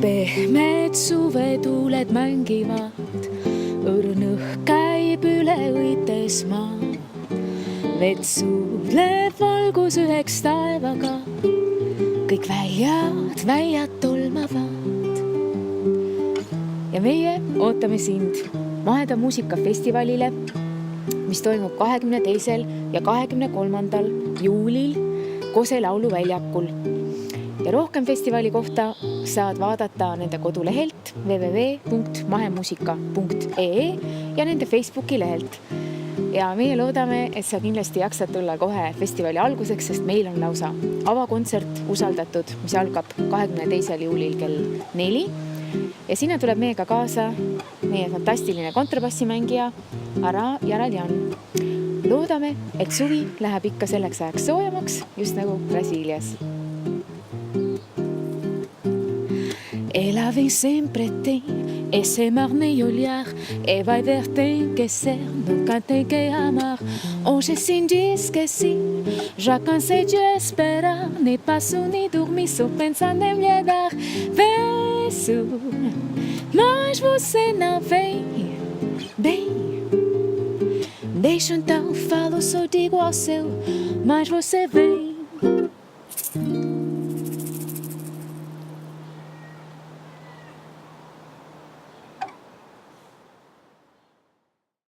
Pehmed suvetuuled mängivad, õrnõhk käib üle õites maad. Vett suudleb valgus üheks taevaga, kõik väljad tolmavad. Ja meie ootame sind Maheda muusikafestivalile, mis toimub 22. ja 23. juulil Kose lauluväljakul. Ja rohkem festivali kohta saad vaadata nende kodulehelt www.mahemuusika.ee ja nende Facebooki lehelt. Ja meie loodame, et sa kindlasti jaksad tulla kohe festivali alguseks, sest meil on lausa avakontsert usaldatud, mis algab 22. juulil kell 4. Ja sinna tuleb meiega kaasa meie fantastiline kontrabassimängija Ara Jaraljan. Loodame, et suvi läheb ikka selleks ajaks soojamaks, just nagu Brasiilias. Ela vem sempre tem esse mar meio olhar e vai ver tem que ser, nunca tem que amar. Hoje sim diz que sim, já cansei de esperar, nem passo nem dormir, só pensando em lhe dar beijo. Mas você não vem, bem. Deixa então, falo, só digo ao seu, mas você vem.